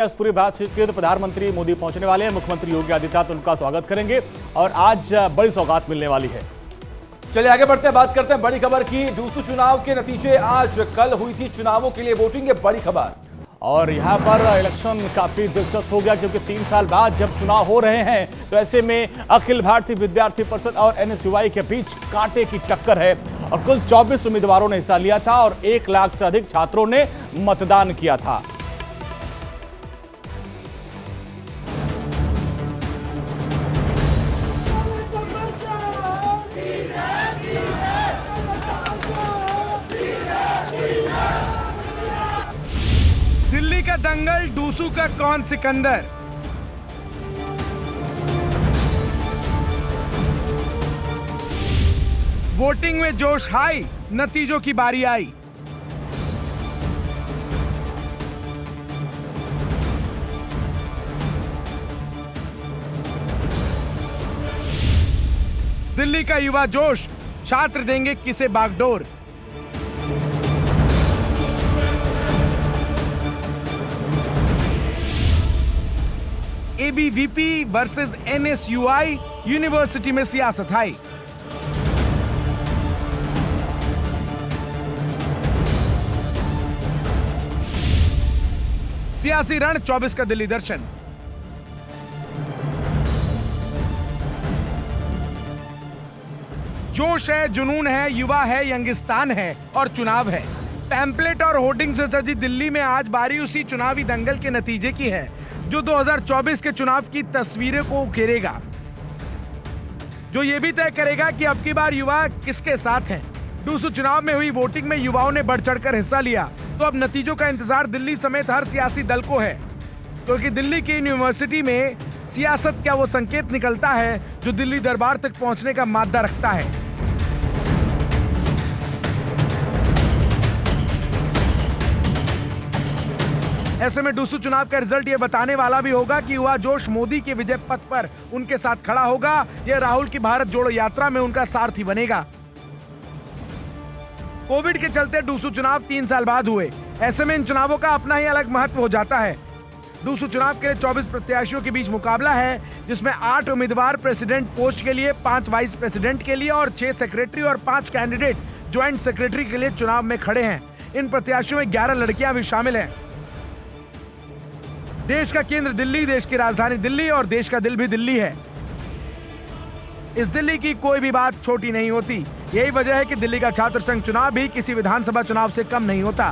इस पूरी बातचीत के प्रधानमंत्री मोदी पहुंचने वाले हैं। मुख्यमंत्री योगी आदित्यनाथ उनका स्वागत करेंगे और आज बड़ी सौगात मिलने वाली है। चलिए आगे बढ़ते हैं, बात करते हैं बड़ी खबर की। डूसू चुनाव के नतीजे आज कल हुई थी चुनावों के लिए वोटिंग, ये बड़ी खबर। और यहाँ पर इलेक्शन काफी दिलचस्प हो गया क्योंकि 3 साल बाद जब चुनाव हो रहे हैं तो ऐसे में अखिल भारतीय विद्यार्थी परिषद और एनएसयूआई के बीच कांटे की टक्कर है और कुल 24 उम्मीदवारों ने हिस्सा लिया था और 1 लाख से अधिक छात्रों ने मतदान किया था। दिल्ली का दंगल, डूसू का कौन सिकंदर। वोटिंग में जोश हाई, नतीजों की बारी आई। दिल्ली का युवा जोश, छात्र देंगे किसे बागडोर। एबीवीपी वर्सेस एनएसयूआई, यूनिवर्सिटी में सियासत हाई। सियासी रण, 24 का दिल्ली दर्शन। जोश है, जुनून है, युवा है, यंगिस्तान है और चुनाव है। पैम्पलेट और होर्डिंग से सजी दिल्ली में आज बारी उसी चुनावी दंगल के नतीजे की है जो 2024 के चुनाव की तस्वीरें को उकेरेगा, जो ये भी तय करेगा कि अब की बार युवा किसके साथ हैं। डूसू चुनाव में हुई वोटिंग में युवाओं ने बढ़ चढ़कर हिस्सा लिया, तो अब नतीजों का इंतजार दिल्ली समेत हर सियासी दल को है, क्योंकि दिल्ली की यूनिवर्सिटी में सियासत का वो संकेत निकलता है जो दिल्ली दरबार तक पहुंचने का मादा रखता है। ऐसे में डूसू चुनाव का रिजल्ट ये बताने वाला भी होगा कि युवा जोश मोदी के विजय पथ पर उनके साथ खड़ा होगा या राहुल की भारत जोड़ो यात्रा में उनका सारथी बनेगा। कोविड के चलते डूसू चुनाव 3 साल बाद हुए, ऐसे में इन चुनावों का अपना ही अलग महत्व हो जाता है। डूसू चुनाव के लिए 24 प्रत्याशियों के बीच मुकाबला है, जिसमें 8 उम्मीदवार प्रेसिडेंट पोस्ट के लिए, 5 वाइस प्रेसिडेंट के लिए और 6 सेक्रेटरी और 5 कैंडिडेट ज्वाइंट सेक्रेटरी के लिए चुनाव में खड़े हैं। इन प्रत्याशियों में 11 लड़कियां भी शामिल हैं। देश का केंद्र दिल्ली, देश की राजधानी दिल्ली और देश का दिल भी दिल्ली है। इस दिल्ली की कोई भी बात छोटी नहीं होती। यही वजह है कि दिल्ली का छात्र संघ चुनाव भी किसी विधानसभा चुनाव से कम नहीं होता।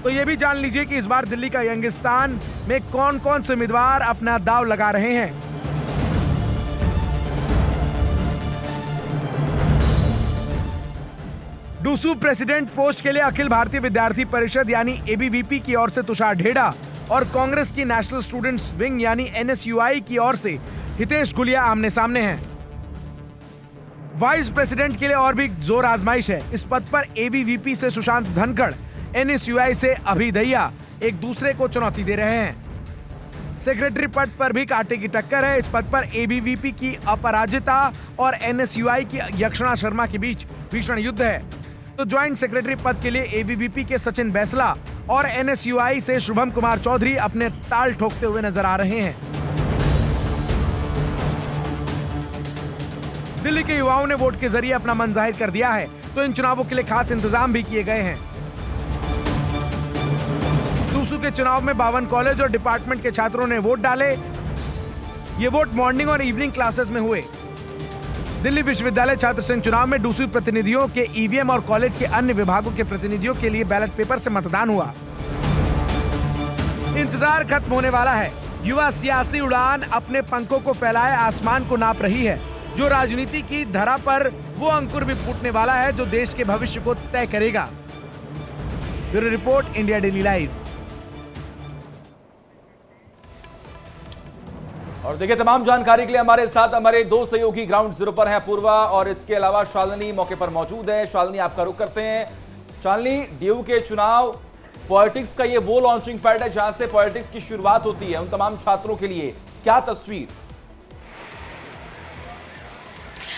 तो ये भी जान लीजिए कि इस बार दिल्ली का यंगिस्तान में कौन कौन से उम्मीदवार अपना दांव लगा रहे हैं। डूसू प्रेसिडेंट पोस्ट के लिए अखिल भारतीय विद्यार्थी परिषद यानी एबीवीपी की ओर से तुषार ढेडा और कांग्रेस की नेशनल स्टूडेंट्स विंग यानी एनएसयूआई की ओर से हितेश गुलिया आमने सामने हैं। वाइस प्रेसिडेंट के लिए और भी जोर आजमाइश है। इस पद पर एबीवीपी से सुशांत धनखड़, एनएसयूआई से अभय दहिया एक दूसरे को चुनौती दे रहे हैं। सेक्रेटरी पद पर भी कांटे की टक्कर है। इस पद पर एबीवीपी की अपराजिता और एनएसयूआई की यक्षणा शर्मा के बीच भीषण युद्ध है। तो ज्वाइंट सेक्रेटरी पद के लिए एबीवीपी के सचिन बैसला और एनएसयूआई से शुभम कुमार चौधरी अपने ताल ठोकते हुए नजर आ रहे हैं। दिल्ली के युवाओं ने वोट के जरिए अपना मन जाहिर कर दिया है, तो इन चुनावों के लिए खास इंतजाम भी किए गए हैं। डूसू के चुनाव में 52 कॉलेज और डिपार्टमेंट के छात्रों ने वोट डाले। ये वोट मॉर्निंग और इवनिंग क्लासेस में हुए। दिल्ली विश्वविद्यालय छात्र संघ चुनाव में डूसू प्रतिनिधियों के ईवीएम और कॉलेज के अन्य विभागों के प्रतिनिधियों के लिए बैलेट पेपर से मतदान हुआ। इंतजार खत्म होने वाला है। युवा सियासी उड़ान अपने पंखों को फैलाए आसमान को नाप रही है। जो राजनीति की धरा पर वो अंकुर भी फूटने वाला है जो देश के भविष्य को तय करेगा। Bureau report, India daily live. और देखिए, तमाम जानकारी के लिए हमारे साथ हमारे 2 सहयोगी ग्राउंड जीरो पर हैं, पूर्वा और इसके अलावा शालिनी मौके पर मौजूद है। शालिनी, आपका रुख करते हैं। शालिनी, डीयू के चुनाव, पॉलिटिक्स का ये वो लॉन्चिंग पैड है जहां से पॉलिटिक्स की शुरुआत होती है। उन तमाम छात्रों के लिए क्या तस्वीर?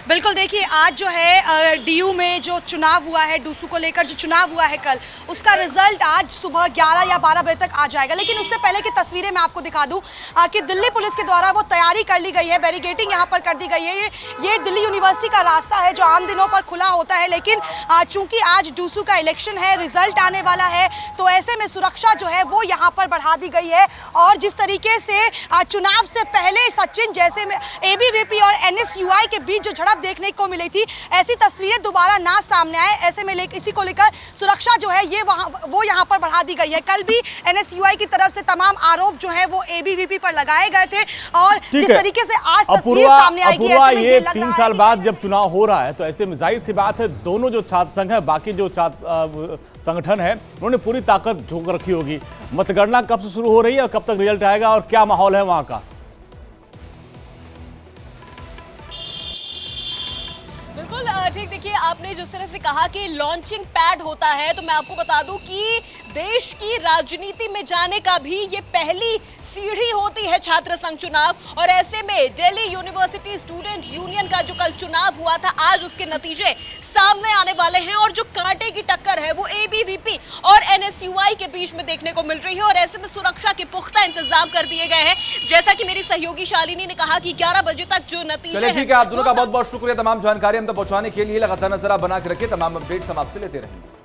बिल्कुल, देखिए आज जो है डीयू में जो चुनाव हुआ है, डूसू को लेकर जो चुनाव हुआ है कल, उसका रिजल्ट आज सुबह 11 या 12 बजे तक आ जाएगा। लेकिन उससे पहले की तस्वीरें मैं आपको दिखा दूं कि दिल्ली पुलिस के द्वारा वो तैयारी कर ली गई है, बैरिकेडिंग यहाँ पर कर दी गई है। ये दिल्ली यूनिवर्सिटी का रास्ता है जो आम दिनों पर खुला होता है, लेकिन चूंकि आज डूसू का इलेक्शन है, रिजल्ट आने वाला है, तो ऐसे में सुरक्षा जो है वो यहाँ पर बढ़ा दी गई है। और जिस तरीके से चुनाव से पहले सचिन जैसे में एबीवीपी और एनएसयूआई के बीच जो झड़प देखने को मिली थी, ऐसी तस्वीरें दोबारा ना सामने आए। ऐसे में इसी को लेकर सुरक्षा जो है ये वो यहाँ पर बढ़ा दी गई है। कल भी एनएसयूआई की तरफ से तमाम आरोप जो है वो एबीवीपी पर लगाए गए थे और जिस तरीके से आज तस्वीर सामने आएगी, ऐसे में ये 3 साल बाद जब चुनाव हो रहा है तो ऐसे में जाहिर सी बात है दोनों जो छात्र संघ है, बाकी जो छात्र संगठन है, उन्होंने पूरी ताकत झोंक रखी होगी। मतगणना कब से शुरू हो रही है और कब तक रिजल्ट आएगा और क्या माहौल है वहां का? बिल्कुल ठीक, देखिए आपने जिस तरह से कहा कि लॉन्चिंग पैड होता है, तो मैं आपको बता दूं कि देश की राजनीति में जाने का भी ये पहली सीढ़ी होती है छात्र संघ चुनाव। और ऐसे में दिल्ली यूनिवर्सिटी स्टूडेंट यूनियन का जो कल चुनाव हुआ था, आज उसके नतीजे सामने आने वाले हैं और जो कांटे की टक्कर है वो एबीवीपी और एनएसयूआई के बीच में देखने को मिल रही है। और ऐसे में सुरक्षा के पुख्ता इंतजाम कर दिए गए हैं, जैसा कि मेरी सहयोगी शालिनी ने कहा कि 11 बजे तक जो नतीजे चलिए ठीक है, आप दोनों का बहुत बहुत शुक्रिया तमाम जानकारी हम तक पहुंचाने के लिए। लगातार नजर आप बना के रखिए, तमाम अपडेट्स हम आपसे लेते रहेंगे।